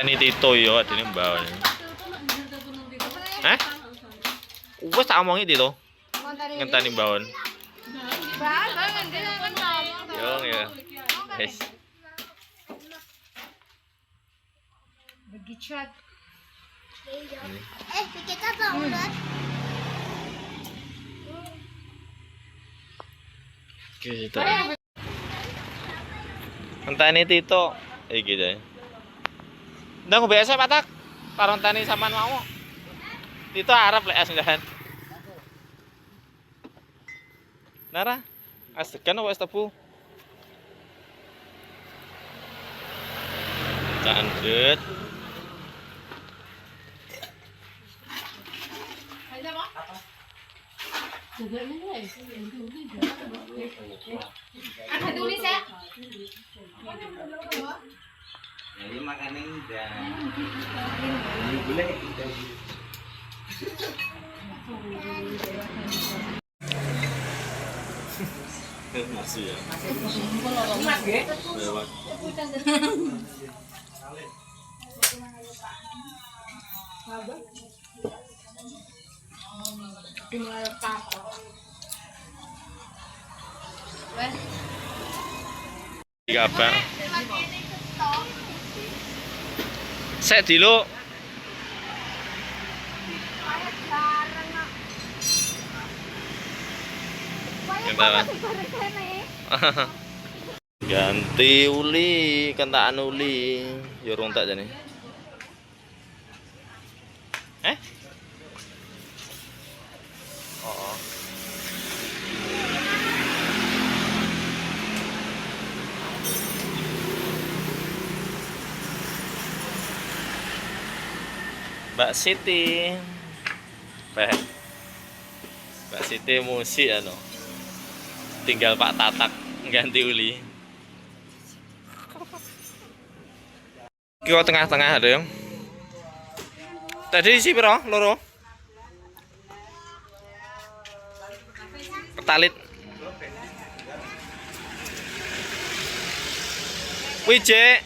Ini Tito yo adine mbak. Wes tak omongi Tito. Ngenteni mbawon. Yo ya. Wes. Begitu. Kita bangun. Gitu. Ngenteni Tito. Iki deh. Ndang biasa patak. Karo ngenteni sampean mau. Tito arep lek asndahan. Nara. Asdegan apa es tebu? Candut. Ada tulis ya? Ini makanan udah. Ini boleh. Masih ya. Mas ge? Lewat. Kabar. Sek dilo. Kenapa? Ganti uli, kentaan uli. Ya urung tak jane. Oh. Mbak Siti. Mbak Siti musik anu. Tinggal Pak Tatak ganti uli. Kyo tengah-tengah ada yang. Tadi isi piro? Loro. Petalit. Wije.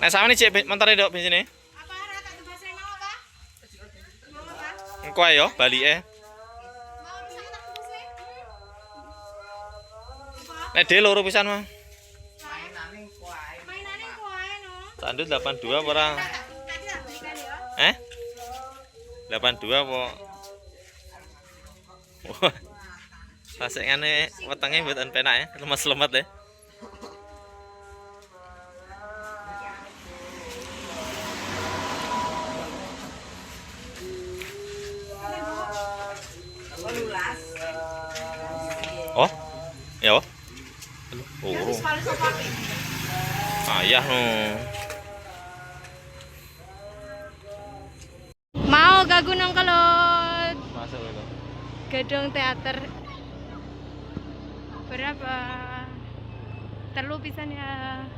Nah, sama nih cek montore dok bensin. Apa rata tebasnya mau apa? Mau apa? Engko ayo balike. Mau bisa tak tebasnya? Nek dhewe loro pisan mah. Mainane kuae no. Sandut 82 apa ora? Tadi tak belikan ya. 82 apa? Wah. Rasane wetenge mboten penak ya, lemes-lemet ya. Oh, ya oh. Oh. Ayah no. Mau ke Gunung Kelut. Masuk itu. Gedung teater. Berapa? Terlalu pisan ya.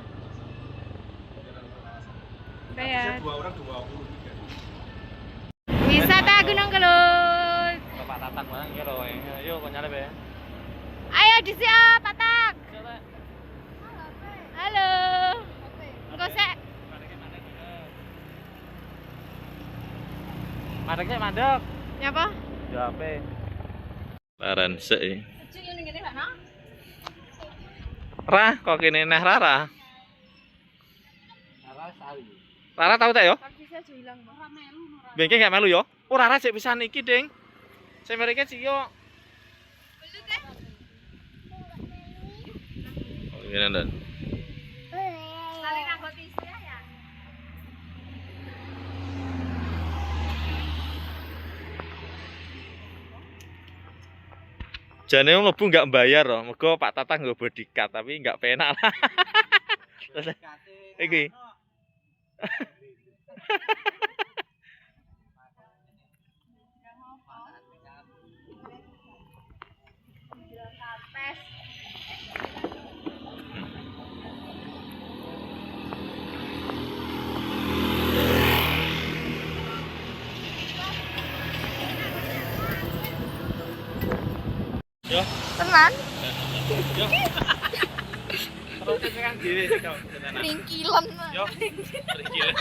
Bayar. 2 orang 20. Wisata Gunung Kelut. Bapak Tatak mana kira yuk kok nyale be. Ayo di siap, Patak. Halo. Engko sek. Madeknya mandek. Nyapa? Jape. Laran sik. Rah, kok kene neh Rara? Rara tahu tak yo? Bengke gak melu yo? Oh Rara sik pisan iki, Ding. Sing mereka sik yo. Oh, gini dan. Saling anggota istilah ya. Jane mlebu enggak bayar loh. Mergo Pak Tatang nggo bodyguard tapi enggak penak. Iki. Yo. Teman. Yo. nang dhewe kok. Ringkilan. Yo. Ringkilan.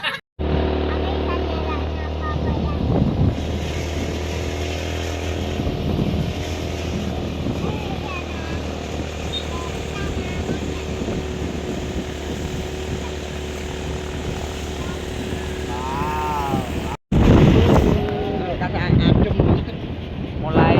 Mulai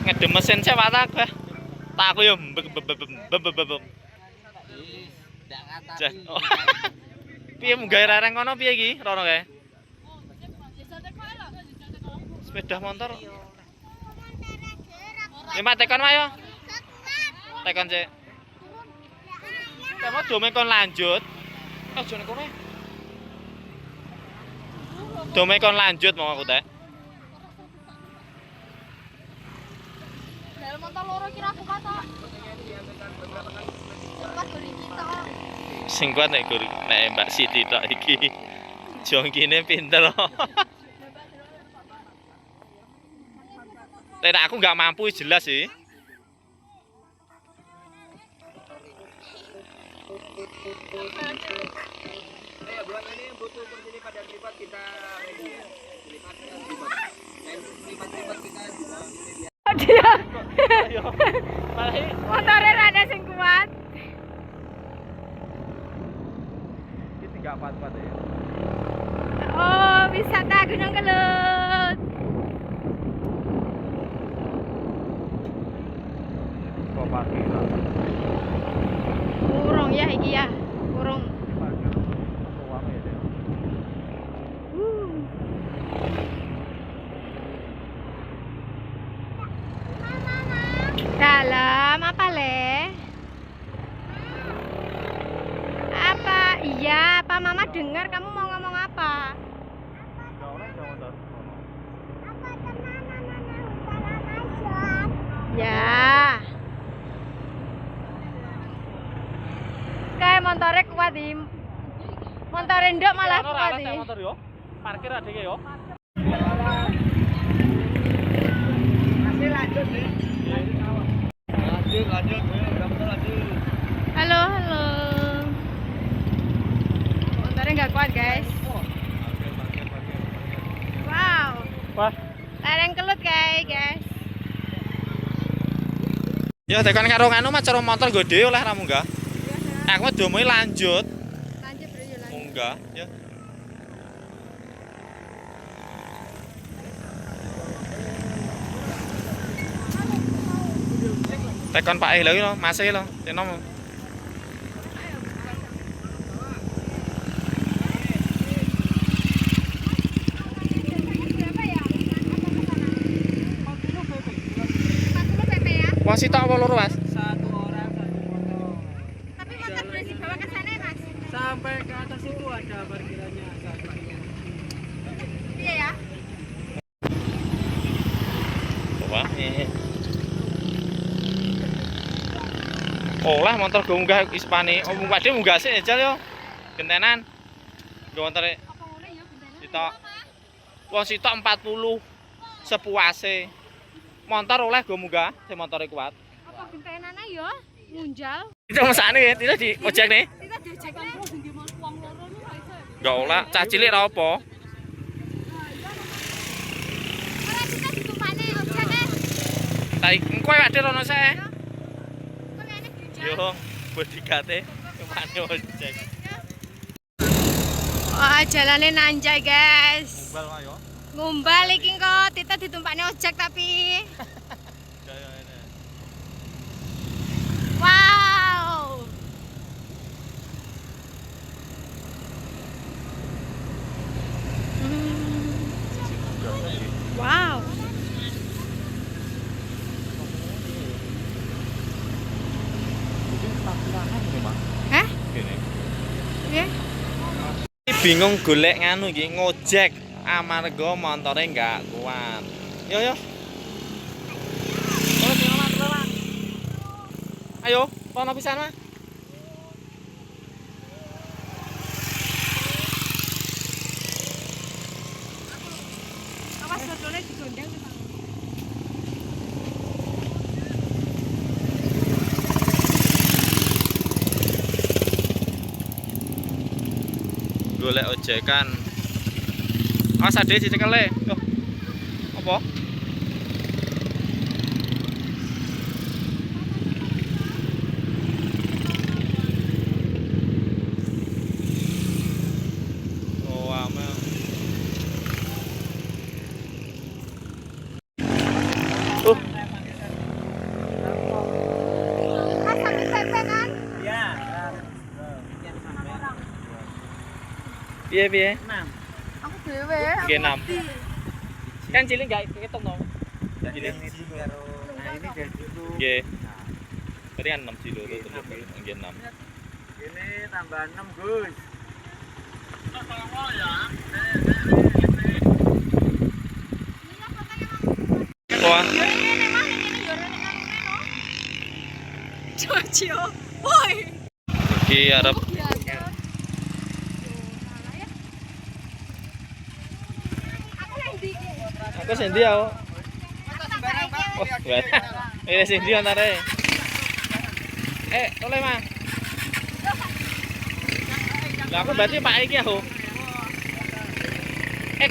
Ngedem mesin saya Pak Tak. Tak aku yo. Piye munggah rareng kono piye iki? Rono kae. Sepeda motor. Ya Mak tekan Mak yo. Tekan sik. Kamu dome kon lanjut. Aja nek kono. Dome kon lanjut mau aku teh. Dalam motor loro kira aku kata. Pas gori kita. Sing kuat nek Mbak Siti tok iki. Jongkine pinter. Nek aku nggak mampu jelas sih. ya bulan ini butuh perlipat dan lipat kita lipat dan lipat kita juga Dia. Ayo. Malah Motornya rada sing kuat. iki 344 ya. Oh, wisata Gunung Kelut. Kok parkiran. Kurung ya iki ya. Kurung. Dalam apa le? Apa? Iya, apa Mama dengar kamu mau ngomong apa? Ya. Kayak motornya kuat di. Motornya ndok malah kuat di. Motor yo. Parkir adike yo. masih lanjut nih lanjut Halo, halo. Motornya nggak kuat guys. Wow. Wah. Lereng Kelut guys. Ya tekan karo anu Mas cara motor gede oleh ra munggah. Aku domoe lanjut. Lanjut bro, lanjut. Munggah ya. Tekan Pak lho iki lho, Mas e lho, tenom. Berapa ya? Apa ke sana? 40 PP ya? Wong sitok apa loro, Mas? satu orang satu motor Tapi motor boleh dibawa ke sana ya Mas? sampai ke atas itu ada parkirannya sampainya Iya ya? Coba. Oh lah motor gue munggah ispane. Oh munggah dia munggah sih aja yo. Gentenan. Gue motor Apa ngono ya bener? sitok. Wong sitok 40 sepuase. motor oleh go munggah, sing motore kuat. Apa gentenane ya? Munjal. Itu mesane ya, tidak di ojek nih. Kita diojek terus ndi mon wong loro nu kok iso. Enggak oleh, cah cilik ra apa. Ora kita ditumpakne ojek. Ta engko awake dhewe rono sih. Kok enek dijak. Yo, bodyguard-e kemane ojek. Wah, jalane nanjay, guys. Mumbal wae yo. Ngumbal iki kok Tita ditumpakne ojek tapi. Gaya ini. Wow. Wow. Hah? Gini. Piye? Bingung golek nganu iki ngojek amarga montore enggak kuat. Yo yo. Terus sing aman terus, Mas. Ayo, kono pisan, Mas. Awas dodole digondeng. Golek ojekan. Awas ade dicekele. Loh. Apa? Oh, amel. Mas sampe pepenan. Piye? Aku dhewe. Nggih 6. Kan cilik enggak ketok no. Cilik. Nah ini jadi dulu. Nggih. Tadi kan 6 kilo tuh nggih 6. Ini tambah 6 Gus. Wah, Jojo. Woi. iki arep Aku nang ndi iki? aku sendi ya. Oh, ini sendi antare. Toleh Mas. Lah aku berarti Pak iki aku.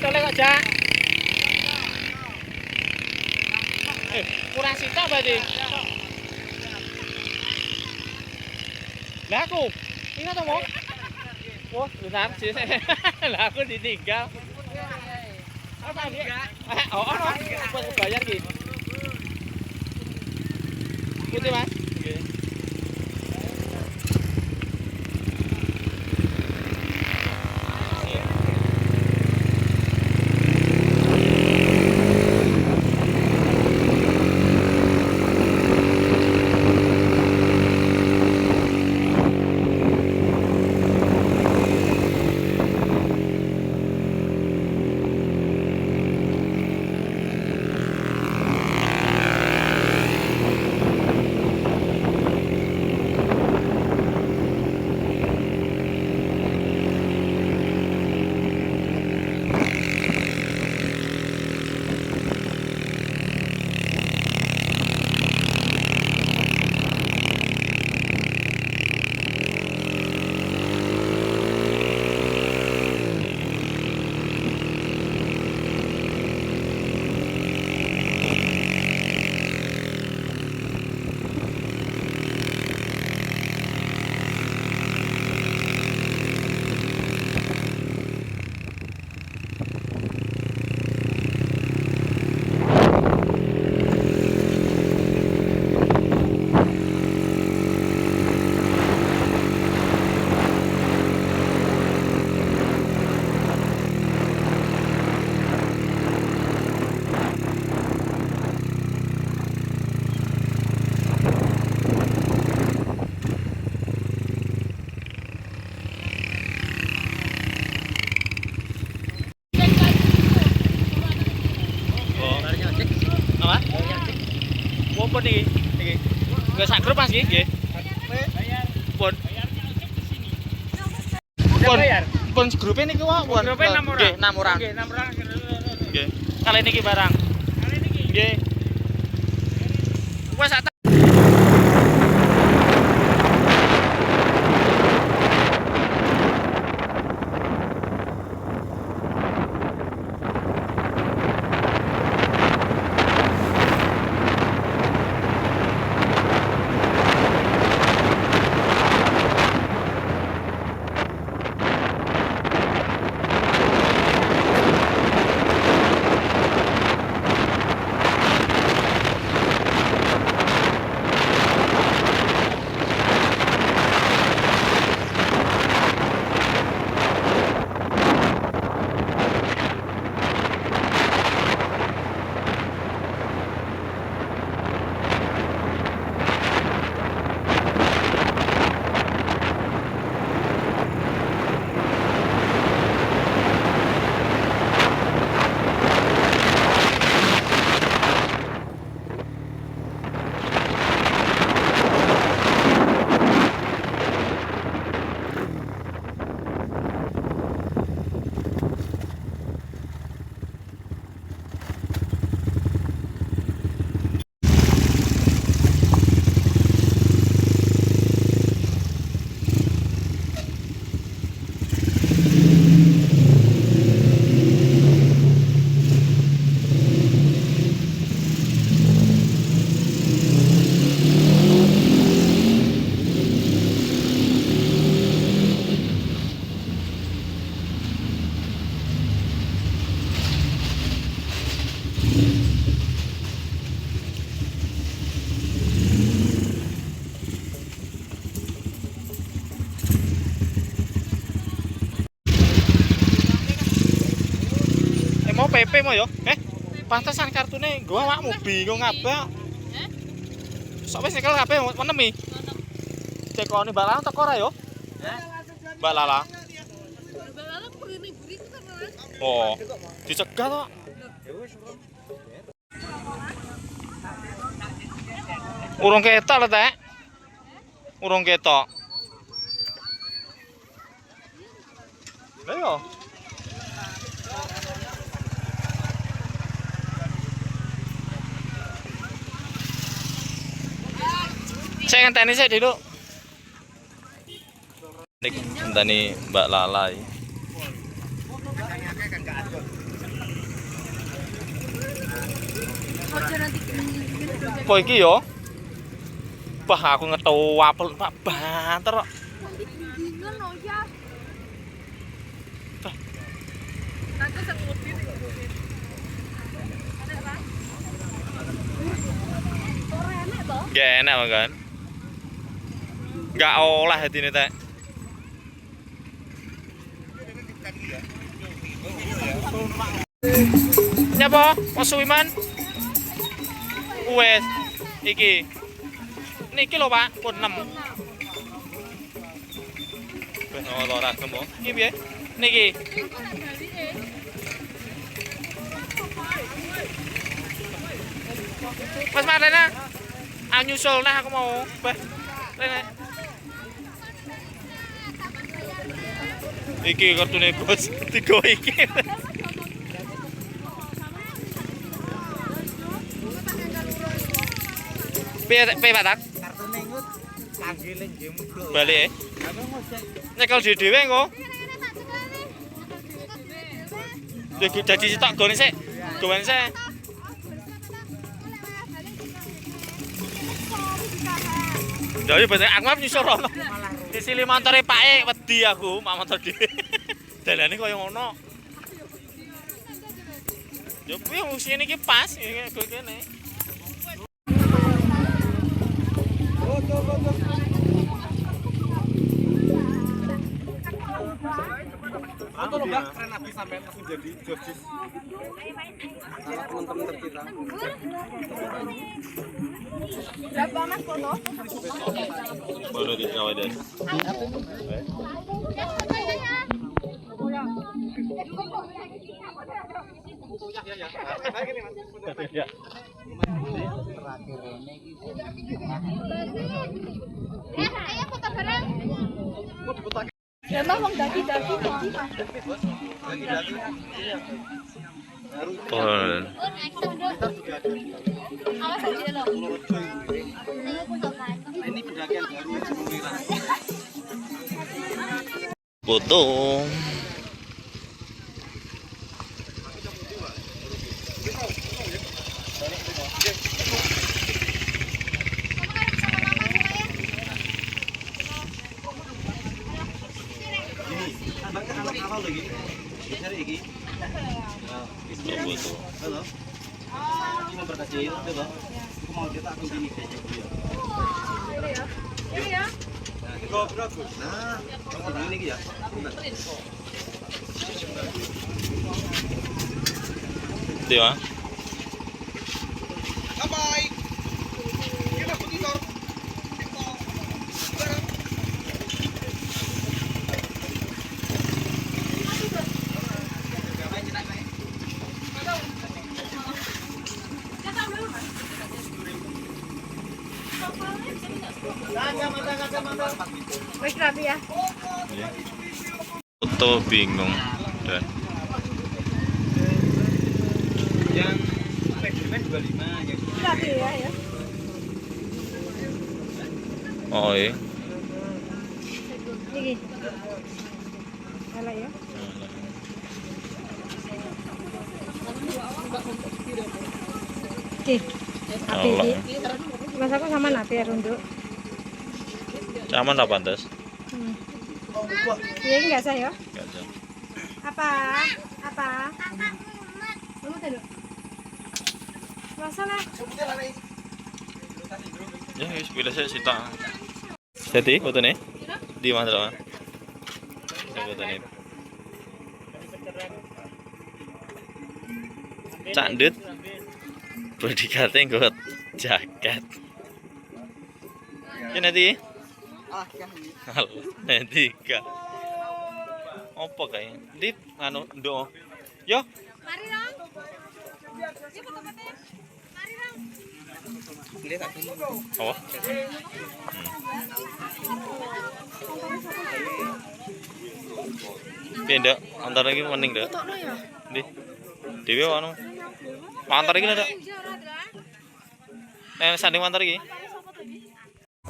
Toleh kok, Jak. Kurang sitok berarti. Lah aku. Ini to, Mo? Oh, bentar sih. Lah aku ditinggal. Apa iki? Apa bayar iki? Putih, Mas. Nggih. Pun iki. Nggak sak grup Mas iki, nggih. Pun. Pun grupe niki wae pun. Grupe 6 orang. Nggih, 6 orang. Nggih, 6 orang. Nggih. Kali niki barang. Nggih. Wes sak mau PP mau yo. Pantesan kartune nggo awakmu bingung kabeh. Sok wis nyekel kabeh menemi. Cekone Mbak Lala teko ora yo? Mbak Lala. Oh, dicegat kok. Urung ketok lho, Tek. Urung ketok. Lah yo. Saya ngenteni sik dulu. Nek ngenteni Mbak Lala iki. Apa iki yo? Bah aku ngetu apel Pak banter kok. Gak enak kan? Gak olah ini Tek. Nyapa? Pasuwiman? Wes, iki. Niki lho Pak, pun 6. Wes ora temu. Iki piye? Niki. Wes marene. Ah nyusul nah aku mau. Wes. Rene. Iki kartune bos 3 iki. Piye Pak Tak? Kartune ngut kangge ning game Balik. Nyekel dhewe engko. Jadi sitok gone sik. Gowen sik. Jadi bener aku mah nyusul rono. Disili montore pake wedi aku, mak motor dhewe. Dalane koyo ngono. Yo kuwi musim iki pas iki kene. Atau lomba keren habis sampai langsung jadi judges. Sama teman-teman tercinta. Berapa Mas foto? Baru di Kawadan. Ya. Ayo foto bareng. Ya mah wong daki-daki kok. Oh. Awas aja lo. Ini pendakian baru Gunung Lirang. Foto. Anak awal lagi. Cari iki. Foto. Halo. Ini nomor kecil, coba. Aku mau cetak aku gini kayaknya. Ini ya. Nah, ini ya. Itu ya. Bye. Kita pergi tor. Wes rapi ya. Foto bingung dan Yang Spiderman 25 yang Rapi ya. oh iya. Iki. Ala ya. Iki. Api Allah. iki. Mas aku sama Napi ya runduk. Caman tak pantas. Iya enggak sah ya? Enggak ada. Apa? Apa? Kamu tadi. Masalah. Ya, wis bila saya sita. Jadi foto nih di mana lah? Saya foto nih. Candut. Berdikatnya nggot jaket. Ini nanti. Halo, nanti kak. Apa kayaknya? Di anu do. Yo. Mari dong. Yuk foto-foto. Mari dong. Oh. Pindah antar lagi mending dah. Di. Dewi anu. Antar lagi ada. Sanding antar lagi.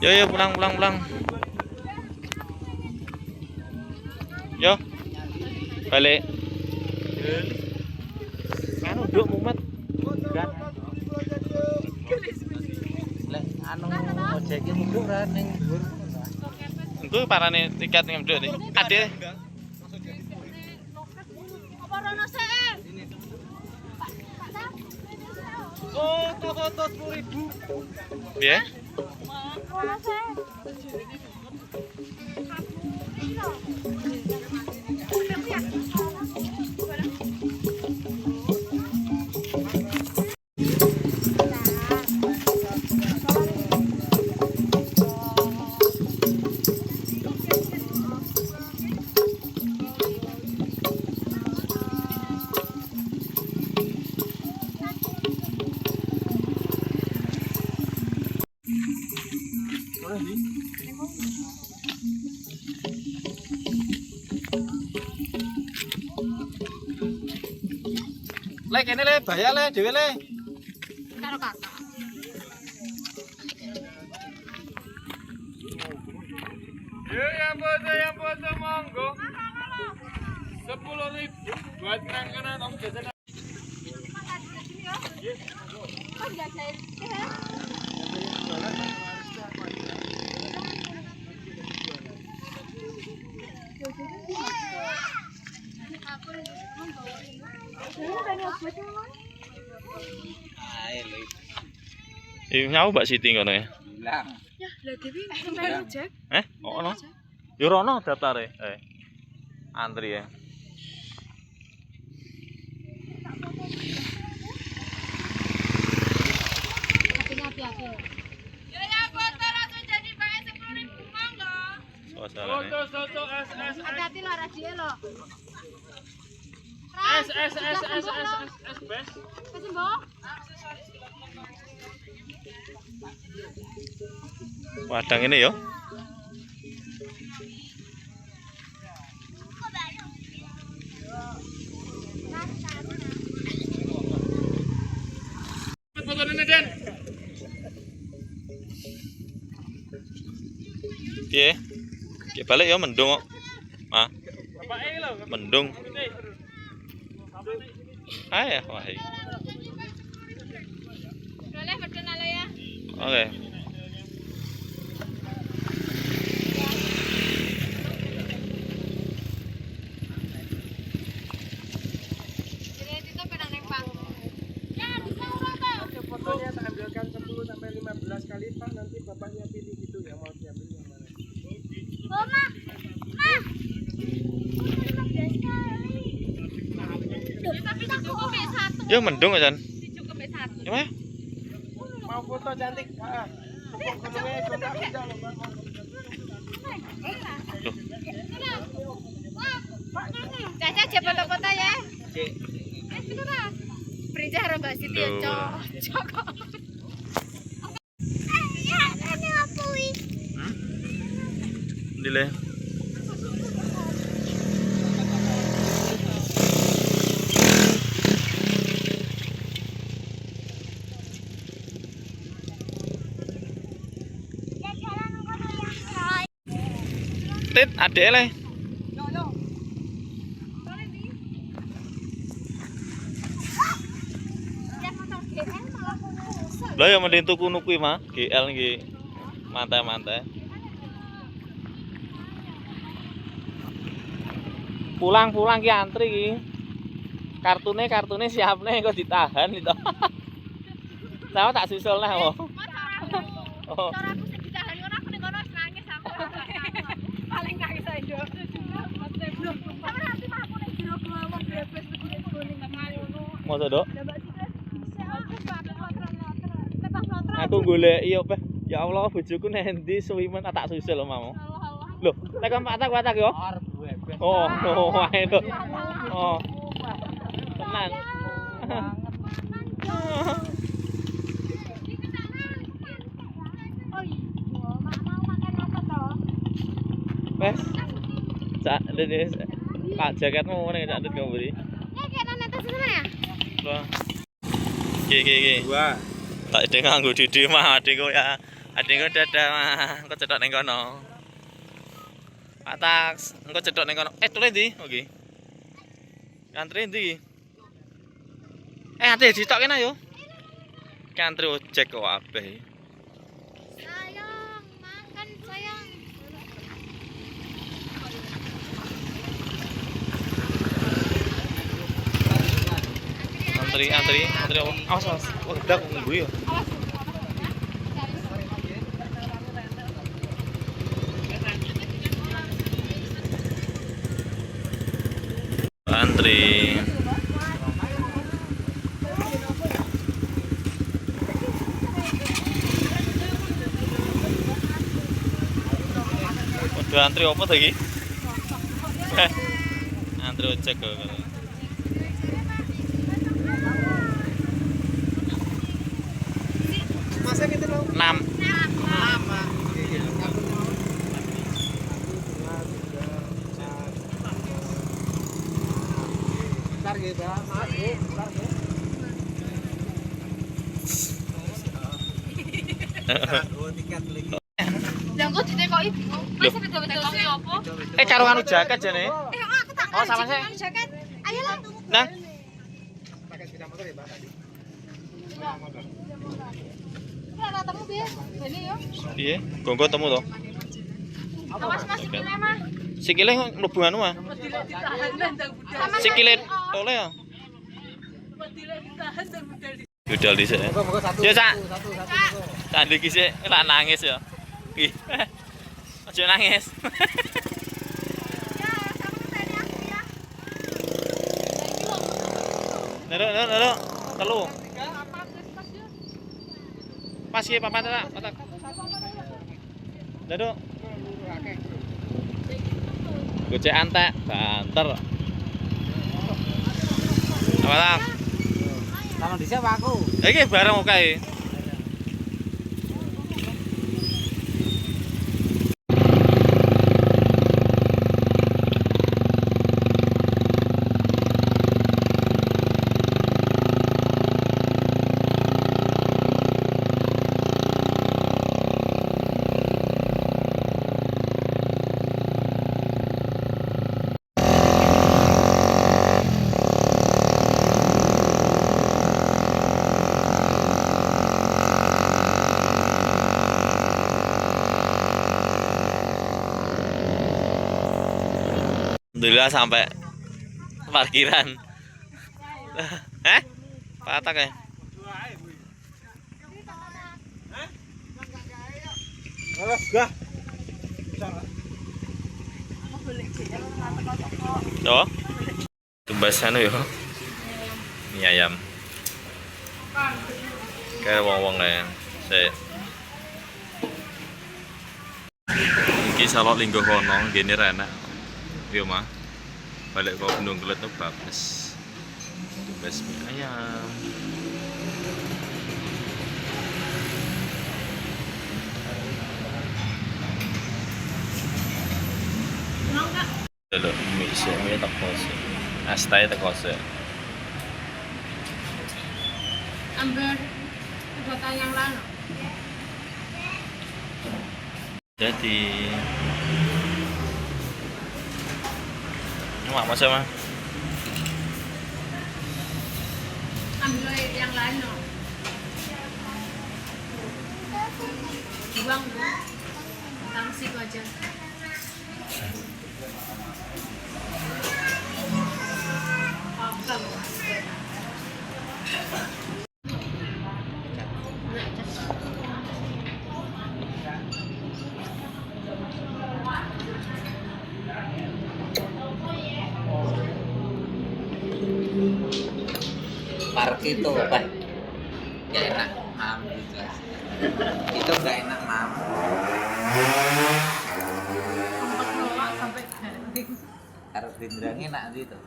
Yo pulang. Yo. Balik. Anu nduk mumet. Gan. Lek anu ojeke munduk ra ning dhuwur. Engko parane tiket ning nduk iki. Ade. Apa rono sih? Oh, foto 10.000. Piye? Rono sih. Le kene le bayar le dhewe le. Karo kakak. Yang foto monggo. 10.000 buat kenang-kenangan om jajan. Nyawu Mbak Siti ngono ya. Bilang. Ya, lha Dewi sampai Jack. Oh ono. Yo rono daftare. Antri ya. Hati-hati. Ya foto langsung jadi bayar 10.000 monggo. Suasanane. Foto SS. Hati-hati lo radio lo. SS bes. Kasih mbok. Padang ini yo. Foto ini Den. Piye? Ki balik ya mendung kok. Ah. Mendung. Ayo, wah. Boleh medun ala ya. Oke. Jadi itu penang nempang. Ya, bisa ora ta? Fotonya tak ambilkan 10 sampai 15 kali Pak, nanti bapaknya pilih gitu ya mau diambil yang mana. Mama. Ah. Tapi cukup satu. Ya mendung kan. Cukup satu. Ya mah. Mau foto cantik, Pak. Gunungnya contoh tidak loh, Pak. Caca aja foto-foto ya. Beri cara Mbak Siti ya, cocok kok. Dile. Tit, adek le. Lah ya mending tuku nuku mah, GL nggih. Mantai-mantai. Pulang-pulang ki antri ki. Kartune siapne kok ditahan itu. Sama tak susul nah. Oh. Cara aku sing ditahan ngono aku ning kono nangis aku. Paling nangis aja. Sama nanti mah aku ning jero ngomong bebas begini kuning ngono. Masa dok? Aku Aku golek iya Pak. Ya Allah bojoku nek endi suwimen tak susul mau. Loh, nek patak yo. Oh, ae lho. Oh. Tenan. Wes. Cak Denis. Pak jaketmu ning cak kamu beri. Ya kayak nonton sana ya. Loh. Ki. Wah. Tak ide nganggo didi mah adikku ya. Adikku dadah mah. Engko cetok ning kono. Patak, engko cetok ning kono. Tule ndi? Oke. Antri ndi? Ate ditok kene yo. Ki antri ojek kok kabeh. Sayang, makan sayang. Antri. Awas. Oh, udah nunggu ya. Antri. Udah antri apa lagi? Antri ojek kok. Masa gitu loh. 6. Bentar gitu, Mas. Bentar ya. Oh, tiket lagi. Lah kok ditekoki bingung. Mas betul-betul apa? Karo anu jaket jane. Aku tak Oh, sama sih. jaket. Ayolah. Nah, Pakai sepeda motor ya, Pak tadi. Ora temu piye? Bene yo. piye? Gonggo temu to. Awas Mas sikile mah. Sikile mlebu anu ah. Sama Sikile tole ya. Budal dhisik. Moga satu. Ya, Cak. Satu. Tak ndiki sik lak nangis ya. Ih. Aja nangis. Ya, sama tadi aku ya. Nero. Telu. Pas ya papat tak? Patak. Nero. Gojek antek, banter. Apa tak? Kalau di siapa aku? Iki bareng kae. Alhamdulillah sampai parkiran. Patah kayak. Gah. Yo. Tumbas anu yo. Mie ayam. Kayak wong-wong kayak. Saya. Iki salok linggo kono, gini enak. Yo mah. Balik kok Gunung Kelut tuh bagus. Tumbas mie ayam. Dulu mie teko sih. Astai teko sih. Ambil kegiatan yang lain. Jadi ini mak masa mah? Ambil yang lain no. Buang bu. Tangsik aja. Park itu apa? Gak enak, mam gitu. Itu gak enak, mam. Harus dindrang enak gitu.